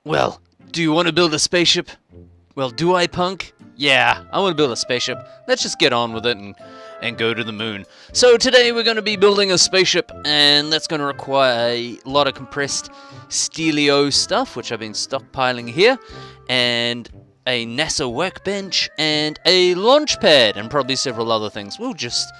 Well, do you want to build a spaceship? Well, do I, punk? Yeah, I want to build a spaceship. Let's just get on with it and go to the moon. So today we're going to be building a spaceship, and that's going to require a lot of compressed steelio stuff, which I've been stockpiling here, and a NASA workbench, and a launch pad, and probably several other things. We'll just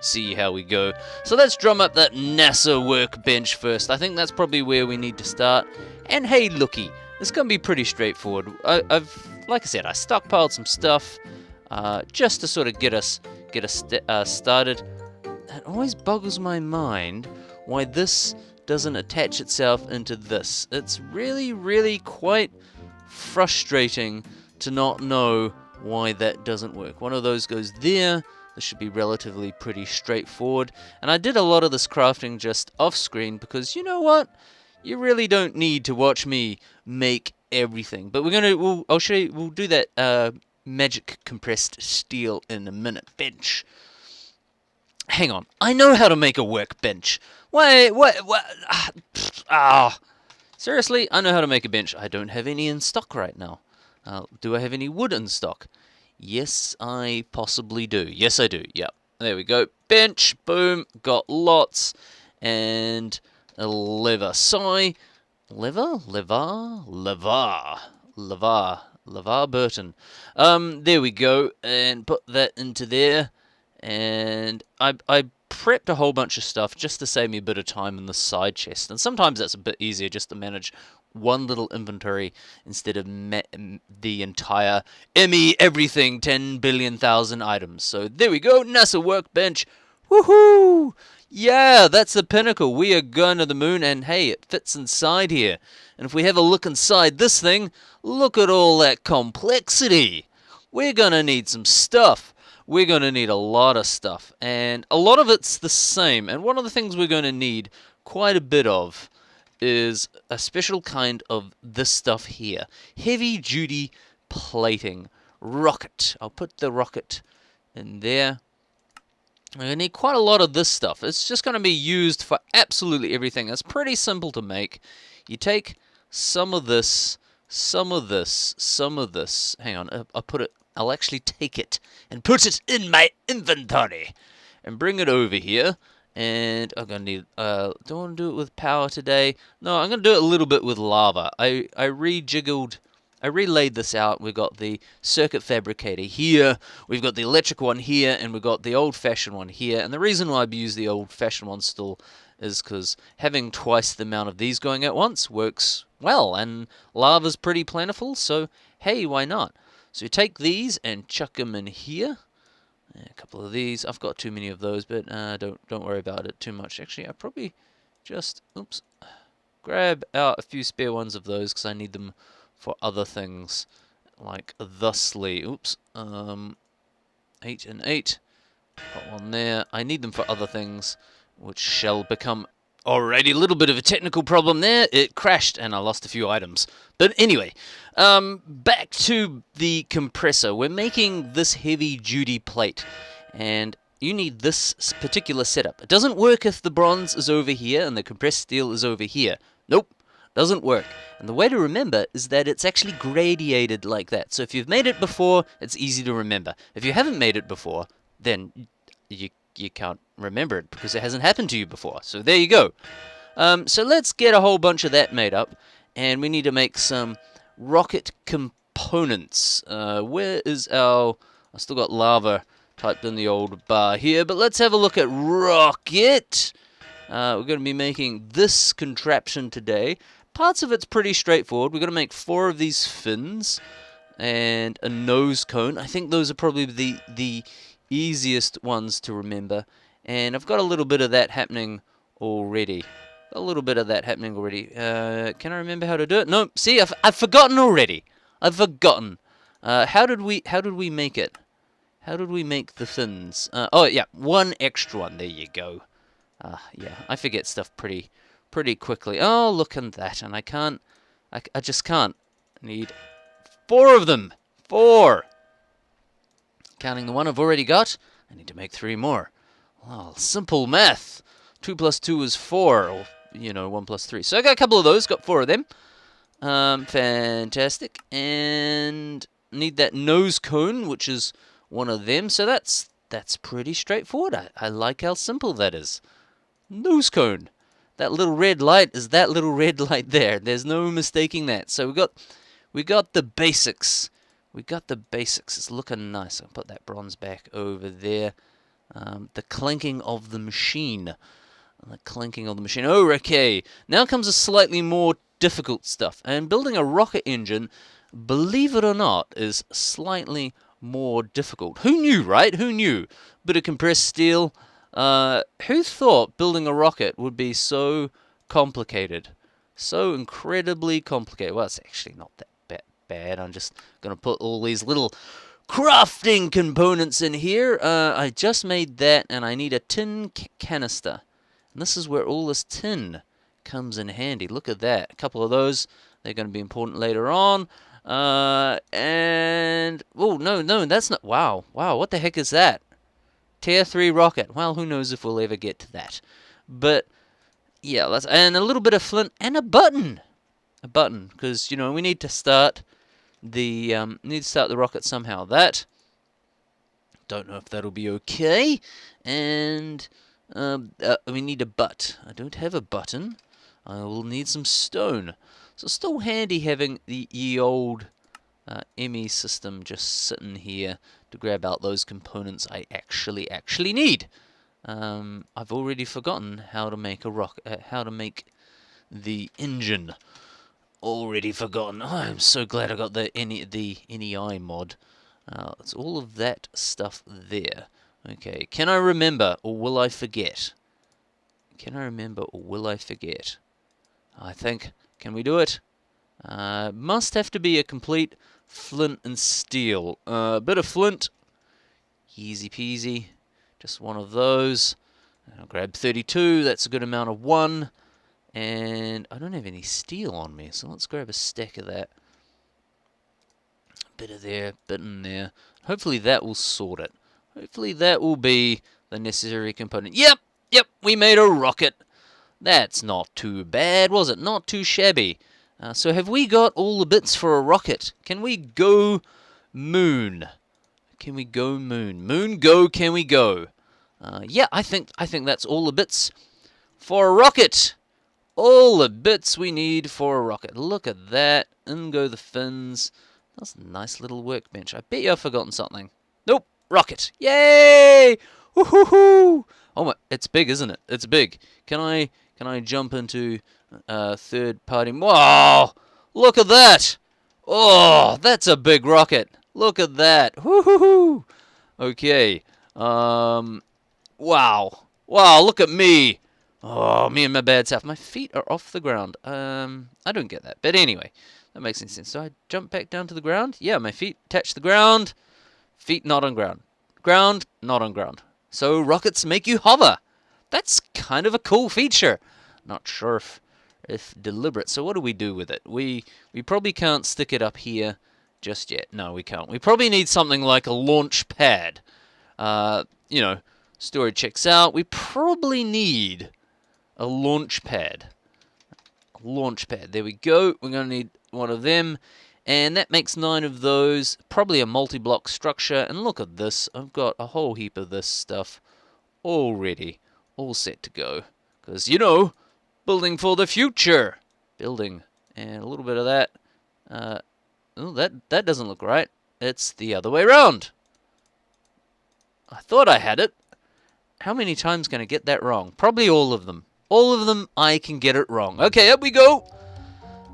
see how we go. So let's drum up that NASA workbench first. I think that's probably where we need to start. And hey, looky, it's going to be pretty straightforward. Like I said, I stockpiled some stuff just to sort of get us started. It always boggles my mind why this doesn't attach itself into this. It's really, really quite frustrating to not know why that doesn't work. One of those goes there. This should be relatively pretty straightforward. And I did a lot of this crafting just off screen because you know what? You really don't need to watch me make everything. But I'll show you, we'll do that magic compressed steel in a minute. Bench. Hang on. I know how to make a workbench. Wait, what? Seriously, I know how to make a bench. I don't have any in stock right now. Do I have any wood in stock? Yes, I possibly do. Yes, I do. Yep. There we go. Bench. Boom. Got lots. And a lever. LeVar Burton. There we go. And put that into there. And I prepped a whole bunch of stuff just to save me a bit of time in the side chest. And sometimes that's a bit easier just to manage one little inventory instead of the entire everything 10 billion thousand items. So there we go, NASA workbench. Woohoo! Yeah, that's the pinnacle. We are going to the moon, and hey, it fits inside here. And if we have a look inside this thing, look at all that complexity. We're gonna need some stuff. We're going to need a lot of stuff, and a lot of it's the same. And one of the things we're going to need quite a bit of is a special kind of this stuff here. Heavy duty plating. Rocket. I'll put the rocket in there. We're going to need quite a lot of this stuff. It's just going to be used for absolutely everything. It's pretty simple to make. You take some of this, some of this, some of this. Hang on, I'll actually take it and put it in my inventory and bring it over here. And I'm going to need, don't want to do it with power today. No, I'm going to do it a little bit with lava. I relayed this out. We've got the circuit fabricator here. We've got the electric one here. And we've got the old-fashioned one here. And the reason why I've used the old-fashioned one still is because having twice the amount of these going at once works well. And lava's pretty plentiful, so hey, why not? So you take these and chuck them in here. A couple of these. I've got too many of those, but don't worry about it too much. Actually, I probably just grab out a few spare ones of those because I need them for other things, like thusly. 8 and 8. Got one there. I need them for other things, which shall become already a little bit of a technical problem there. It crashed and I lost a few items. But anyway, back to the compressor. We're making this heavy-duty plate, and you need this particular setup. It doesn't work if the bronze is over here and the compressed steel is over here. Nope, doesn't work. And the way to remember is that it's actually gradiated like that. So if you've made it before, it's easy to remember. If you haven't made it before, then you can't remember it because it hasn't happened to you before. So there you go. So let's get a whole bunch of that made up, and we need to make some rocket components. Where is our... I still got lava typed in the old bar here, but let's have a look at rocket. We're going to be making this contraption today. Parts of it's pretty straightforward. We're going to make 4 of these fins and a nose cone. I think those are probably the easiest ones to remember, and I've got a little bit of that happening already. Can I remember how to do it? No, see, I've forgotten already. I've forgotten. How did we make it? How did we make the fins? Oh yeah, one extra one. There you go. Yeah, I forget stuff pretty quickly. Oh, look at that, and I just can't. I need 4 of them. 4. Counting the one I've already got, I need to make 3 more. Well, simple math. 2 plus 2 is 4, or, 1 plus 3. So I got a couple of those, got 4 of them. Fantastic. And need that nose cone, which is one of them. So that's pretty straightforward. I like how simple that is. Nose cone. That little red light is that little red light there. There's no mistaking that. So we got the basics. We got the basics. It's looking nice. I'll put that bronze back over there. The clanking of the machine. The clanking of the machine. Oh, okay. Now comes a slightly more difficult stuff. And building a rocket engine, believe it or not, is slightly more difficult. Who knew, right? Who knew? Bit of compressed steel. Who thought building a rocket would be so complicated? So incredibly complicated. Well, it's actually not that bad. I'm just going to put all these little crafting components in here. I just made that, and I need a tin canister. And this is where all this tin comes in handy. Look at that. A couple of those. They're going to be important later on. And... oh, no, that's not... wow, what the heck is that? Tier 3 rocket. Well, who knows if we'll ever get to that. But, yeah, and a little bit of flint and a button. A button, because, you know, we need to start the rocket somehow. That, don't know if that'll be okay. And we need a butt. I don't have a button. I will need some stone. So still handy having the old ME system just sitting here to grab out those components I actually need. I've already forgotten how to make a rocket, how to make the engine. Already forgotten. Oh, I'm so glad I got the NEI mod. It's all of that stuff there. Okay, can I remember or will I forget? Can I remember or will I forget? I think, can we do it? Must have to be a complete flint and steel. A bit of flint. Easy peasy. Just one of those. I'll grab 32. That's a good amount of one. And I don't have any steel on me, so let's grab a stack of that. Bit of there, bit in there. Hopefully that will sort it. Hopefully that will be the necessary component. Yep, we made a rocket. That's not too bad, was it? Not too shabby. So have we got all the bits for a rocket? Can we go moon? Can we go moon? Moon go, can we go? Yeah, I think that's all the bits for a rocket. All the bits we need for a rocket. Look at that. In go the fins. That's a nice little workbench. I bet you I've forgotten something. Nope. Rocket. Yay! Woohoo! Oh my, it's big, isn't it? It's big. Can I jump into third party? Wow! Look at that! Oh, that's a big rocket. Look at that. Woohoo! Okay. Wow. Wow, look at me. Oh, me and my bad self. My feet are off the ground. I don't get that. But anyway, that makes any sense. So I jump back down to the ground. Yeah, my feet touch the ground. Feet not on ground. Ground, not on ground. So rockets make you hover. That's kind of a cool feature. Not sure if deliberate. So what do we do with it? We probably can't stick it up here just yet. No, we can't. We probably need something like a launch pad. You know, story checks out. We probably need a launch pad. Launch pad. There we go. We're going to need one of them. And that makes 9 of those. Probably a multi-block structure. And look at this. I've got a whole heap of this stuff already. All set to go. Because, you know, building for the future. Building. And a little bit of that. Oh, that doesn't look right. It's the other way around. I thought I had it. How many times can I get that wrong? Probably all of them. All of them, I can get it wrong. Okay, up we go.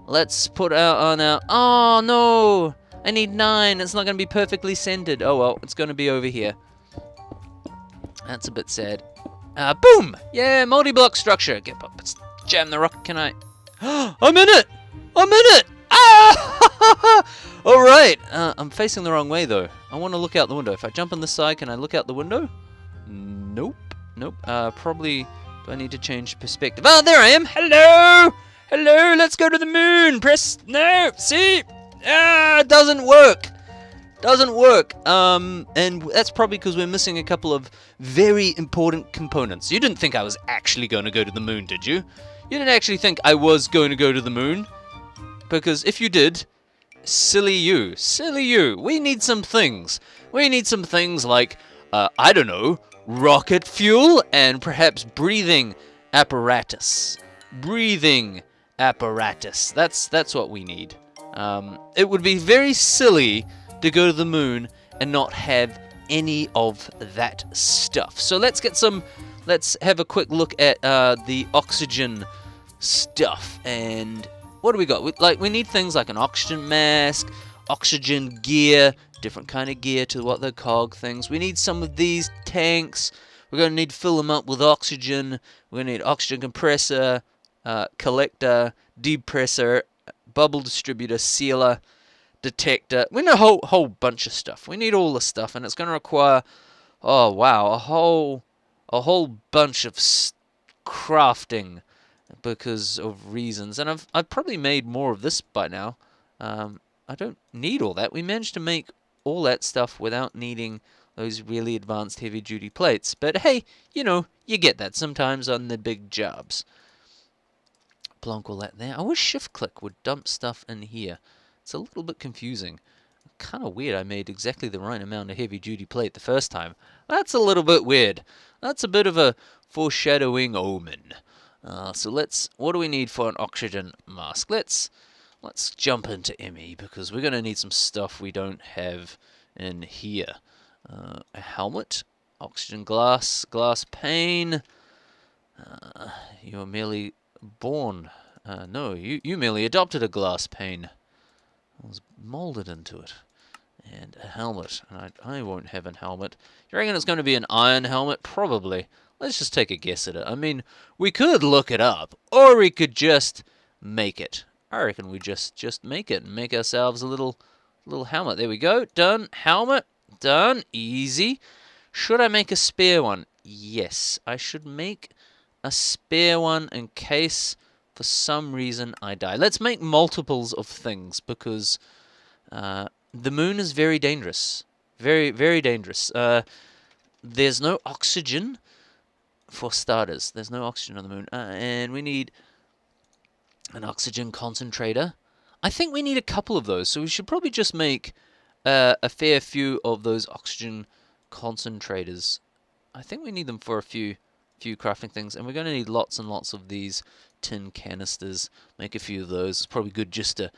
Let's put on our... oh, no. I need 9. It's not going to be perfectly centered. Oh, well, it's going to be over here. That's a bit sad. Boom! Yeah, multi-block structure. Get up. Let's jam the rocket. Can I... I'm in it! I'm in it! Ah! All right. I'm facing the wrong way, though. I want to look out the window. If I jump on this side, can I look out the window? Nope. Nope. Probably... do I need to change perspective? Oh, there I am. Hello! Hello, let's go to the moon. Press... no! See? Ah, it doesn't work. Doesn't work. And that's probably because we're missing a couple of very important components. You didn't think I was actually going to go to the moon, did you? You didn't actually think I was going to go to the moon? because if you did, silly you. Silly you. We need some things. We need some things like, I don't know, rocket fuel and perhaps breathing apparatus. Breathing apparatus. That's what we need. It would be very silly to go to the moon and not have any of that stuff. So let's have a quick look at the oxygen stuff. And what do we got? We need things like an oxygen mask, oxygen gear, different kind of gear to what the cog things. We need some of these tanks. We're going to need to fill them up with oxygen. We're going to need oxygen compressor, collector, depressor, bubble distributor, sealer, detector. We need a whole bunch of stuff. We need all the stuff, and it's going to require, oh wow, a whole bunch of crafting because of reasons. And I've probably made more of this by now. I don't need all that. We managed to make all that stuff without needing those really advanced heavy-duty plates. But hey, you get that sometimes on the big jobs. Plonk all that there. I wish shift-click would dump stuff in here. It's a little bit confusing. Kind of weird I made exactly the right amount of heavy-duty plate the first time. That's a little bit weird. That's a bit of a foreshadowing omen. So what do we need for an oxygen mask? Let's jump into ME because we're going to need some stuff we don't have in here. A helmet, oxygen glass pane. You are merely born. No, you merely adopted a glass pane. I was molded into it. And a helmet. And I won't have a helmet. You reckon it's going to be an iron helmet? Probably. Let's just take a guess at it. I mean, we could look it up, or we could just make it. I reckon we just make it and make ourselves a little helmet. There we go. Done. Helmet. Done. Easy. Should I make a spare one? Yes, I should make a spare one in case for some reason I die. Let's make multiples of things because the moon is very dangerous. Very, very dangerous. There's no oxygen for starters. There's no oxygen on the moon. And we need an oxygen concentrator. I think we need a couple of those, so we should probably just make a fair few of those oxygen concentrators. I think we need them for a few crafting things, and we're going to need lots and lots of these tin canisters. Make a few of those. It's probably good just to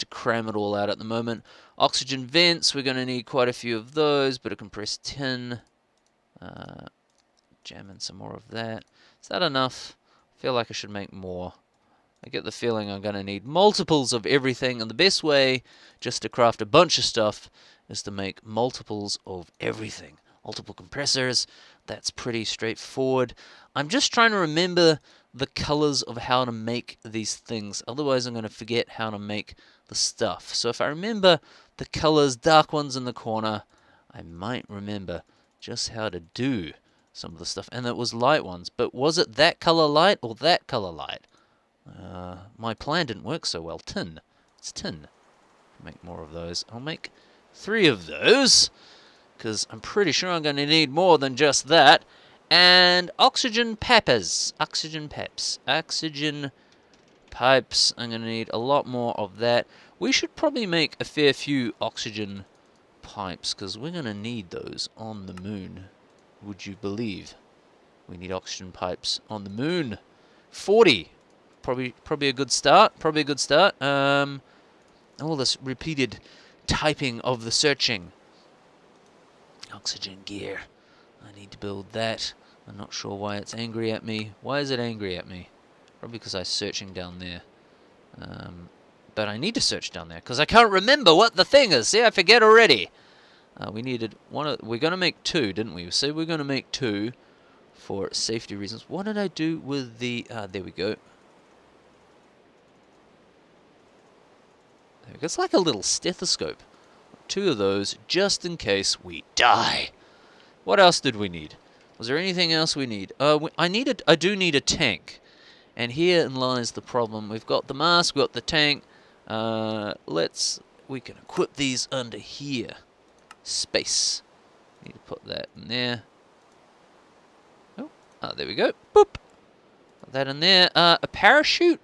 cram it all out at the moment. Oxygen vents, we're going to need quite a few of those. Bit of compressed tin. Jam in some more of that. Is that enough? I feel like I should make more. I get the feeling I'm going to need multiples of everything, and the best way just to craft a bunch of stuff is to make multiples of everything. Multiple compressors, that's pretty straightforward. I'm just trying to remember the colors of how to make these things, otherwise I'm going to forget how to make the stuff. So if I remember the colors, dark ones in the corner, I might remember just how to do some of the stuff. And it was light ones, but was it that color light or that color light? My plan didn't work so well. Tin. It's tin. Make more of those. I'll make 3 of those, because I'm pretty sure I'm going to need more than just that. And oxygen peppers. Oxygen peps. Oxygen pipes. I'm going to need a lot more of that. We should probably make a fair few oxygen pipes, because we're going to need those on the moon. Would you believe? We need oxygen pipes on the moon. 40. Probably a good start. Probably a good start. All this repeated typing of the searching. Oxygen gear. I need to build that. I'm not sure why it's angry at me. Why is it angry at me? Probably because I'm searching down there. But I need to search down there because I can't remember what the thing is. See, I forget already. We needed one. We're going to make 2, didn't we? So we're going to make 2 for safety reasons. What did I do with the? There we go. It's like a little stethoscope. 2 of those, just in case we die. What else did we need? Was there anything else we need? I do need a tank. And herein lies the problem. We've got the mask, we've got the tank. We can equip these under here. Space. Need to put that in there. Oh, there we go. Boop. Put that in there. A parachute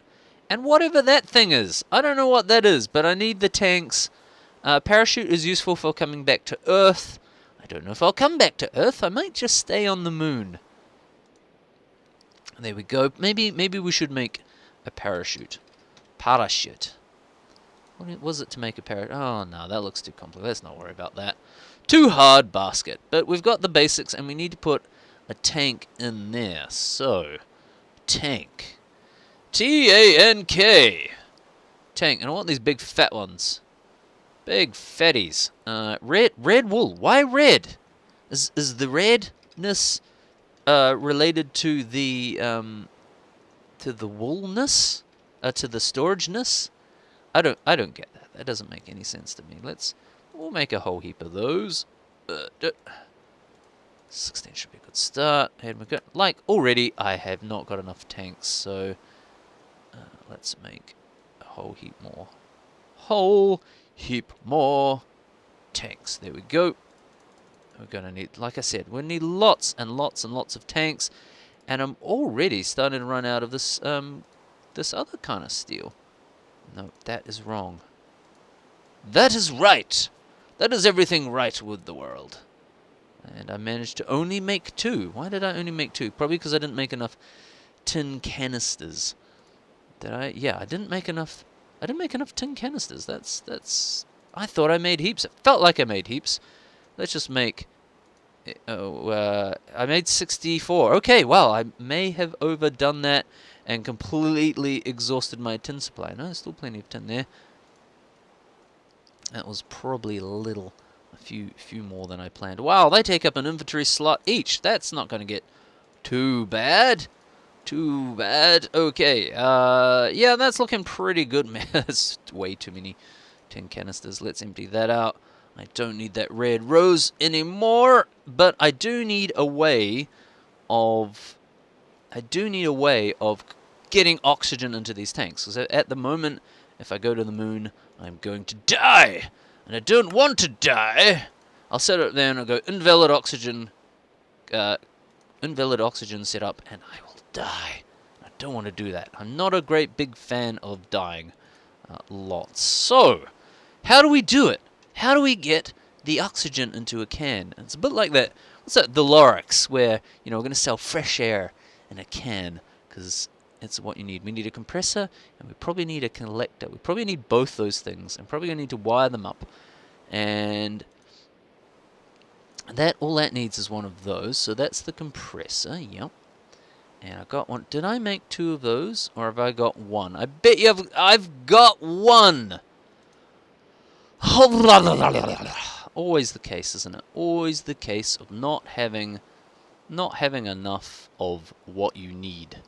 And whatever that thing is, I don't know what that is, but I need the tanks. Parachute is useful for coming back to Earth. I don't know if I'll come back to Earth. I might just stay on the moon. There we go. Maybe we should make a parachute. Parachute. What was it to make a parachute? Oh, no, that looks too complicated. Let's not worry about that. Too hard basket. But we've got the basics, and we need to put a tank in there. So, tank. T-A-N-K. Tank. And I want these big fat ones. Big fatties. Red wool. Why red? Is the redness related to the woolness? To the storageness? I don't get that. That doesn't make any sense to me. We'll make a whole heap of those. 16 should be a good start. Like already, I have not got enough tanks, so let's make a whole heap more. Whole heap more tanks. There we go. We're gonna need, like I said, we need lots and lots and lots of tanks, and I'm already starting to run out of this this other kind of steel. No, that is wrong. That is right. That is everything right with the world. And I managed to only make 2. Why did I only make 2? Probably because I didn't make enough tin canisters. Did I? Yeah, I didn't make enough. I didn't make enough tin canisters. That's. I thought I made heaps. It felt like I made heaps. Let's just make. I made 64. Okay, well, I may have overdone that and completely exhausted my tin supply. No, there's still plenty of tin there. That was probably a few more than I planned. Wow, they take up an inventory slot each. That's not going to get too bad. Too bad. Okay, yeah, that's looking pretty good, man. That's way too many tin canisters. Let's empty that out. I don't need that red rose anymore, but I do need a way of getting oxygen into these tanks. Because at the moment, if I go to the moon, I'm going to die, and I don't want to die. I'll set it there, and I'll go invalid oxygen setup, and I will die. I don't want to do that. I'm not a great big fan of dying lots. So, how do we do it? How do we get the oxygen into a can? It's a bit like that. What's that? The Lorax, where we're going to sell fresh air in a can, because it's what you need. We need a compressor, and we probably need a collector. We probably need both those things, and probably going to need to wire them up. And all that needs is one of those. So that's the compressor. Yep. And I got one. Did I make 2 of those, or have I got 1? I bet you I've got 1. Always the case, isn't it? Always the case of not having enough of what you need.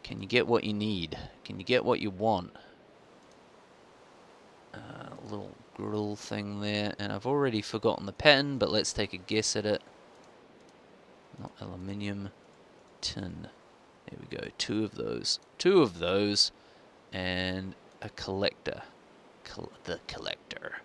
Can you get what you need? Can you get what you want? Little grill thing there, and I've already forgotten the pattern, but let's take a guess at it. Not aluminium, tin. There we go. 2 of those. 2 of those, and a collector. The collector.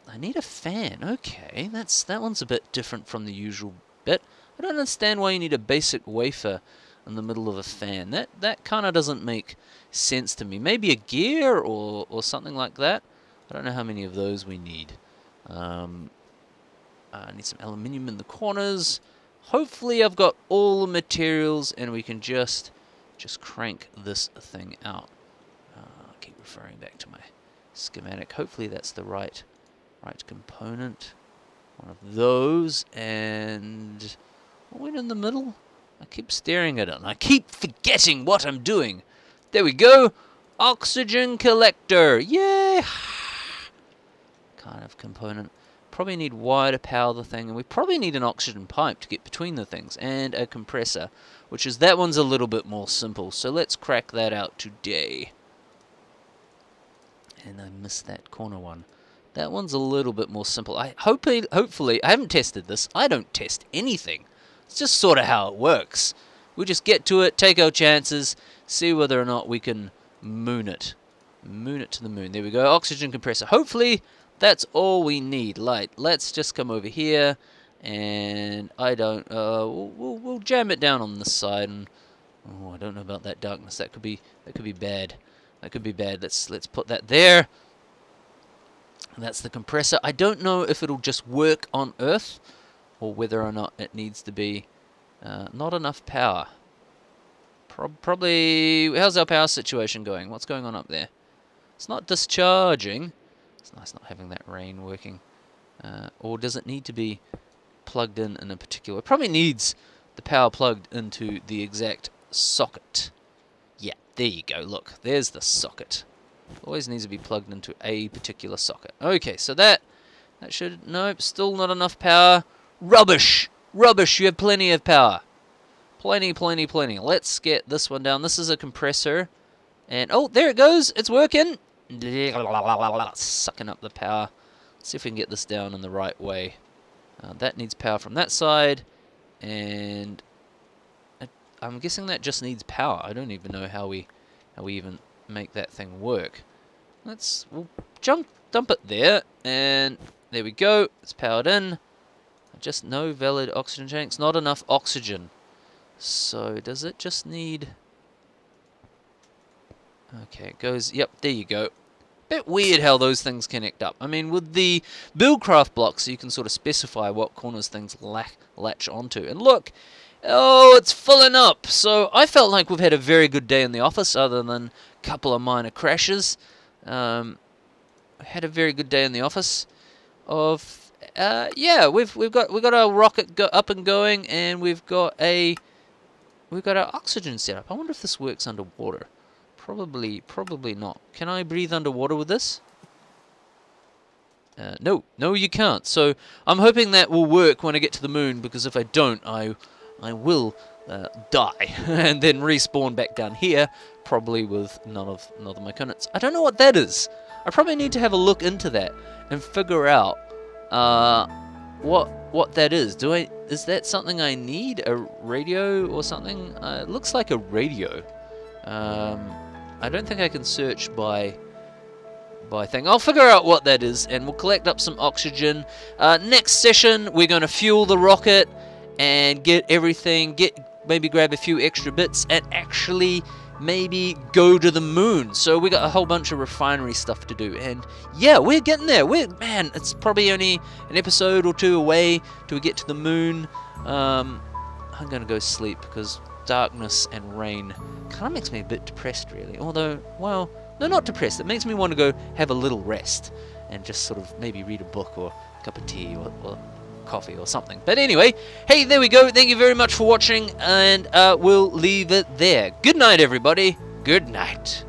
I need a fan. Okay, that one's a bit different from the usual bit. I don't understand why you need a basic wafer in the middle of a fan. That kind of doesn't make sense to me. Maybe a gear or something like that. I don't know how many of those we need. I need some aluminium in the corners. Hopefully I've got all the materials and we can just crank this thing out. I keep referring back to my schematic. Hopefully that's the right component. One of those, and what in the middle? I keep staring at it and I keep forgetting what I'm doing. There we go. Oxygen collector. Yay! Kind of component. Probably need wire to power the thing, and we probably need an oxygen pipe to get between the things, and a compressor, which is, that one's a little bit more simple. So let's crack that out today. And I missed that corner one. That one's a little bit more simple. Hopefully, I haven't tested this. I don't test anything. It's just sort of how it works. We just get to it, take our chances, see whether or not we can moon it. Moon it to the moon. There we go. Oxygen compressor. Hopefully, that's all we need. Let's just come over here, and we'll jam it down on this side, and Oh, I don't know about that darkness. That could be bad. That could be bad. Let's put that there. And that's the compressor. I don't know if it'll just work on Earth or whether or not it needs to be not enough power. Probably. How's our power situation going? What's going on up there? It's not discharging. It's nice not having that rain working. Or does it need to be plugged in a particular... It probably needs the power plugged into the exact socket. Yeah, there you go. Look, there's the socket. Always needs to be plugged into a particular socket. Okay, so that should... Nope, still not enough power. Rubbish! Rubbish, you have plenty of power. Plenty. Let's get this one down. This is a compressor. And, oh, there it goes. It's working. Sucking up the power. Let's see if we can get this down in the right way. That needs power from that side. And I'm guessing that just needs power. I don't even know how we even make that thing work. We'll dump it there. And there we go. It's powered in. Just no valid oxygen tanks. Not enough oxygen. So, does it just need... Okay, it goes... Yep, there you go. Bit weird how those things connect up. I mean, with the Buildcraft blocks, you can sort of specify what corners things latch onto. And look, oh, it's filling up. So, I felt like we've had a very good day in the office, other than a couple of minor crashes. I had a very good day in the office. Yeah, we've got our rocket up and going, and we've got our oxygen set up. I wonder if this works underwater. Probably not. Can I breathe underwater with this? No, you can't. So I'm hoping that will work when I get to the moon, because if I don't, I will die and then respawn back down here, probably with none of my coordinates. I don't know what that is. I probably need to have a look into that and figure out what that is. Is that something I need? A radio or something? It looks like a radio. I don't think I can search by thing. I'll figure out what that is, and we'll collect up some oxygen. Next session, we're going to fuel the rocket and get everything. Maybe grab a few extra bits and actually maybe go to the moon. So we got a whole bunch of refinery stuff to do, and yeah, we're getting there. Man, it's probably only an episode or two away till we get to the moon. I'm gonna go sleep because darkness and rain kind of makes me a bit depressed, really. Although, well, no, not depressed. It makes me want to go have a little rest and just sort of maybe read a book or a cup of tea or coffee or something. But anyway, hey, there we go. Thank you very much for watching, and we'll leave it there. Good night, everybody. Good night.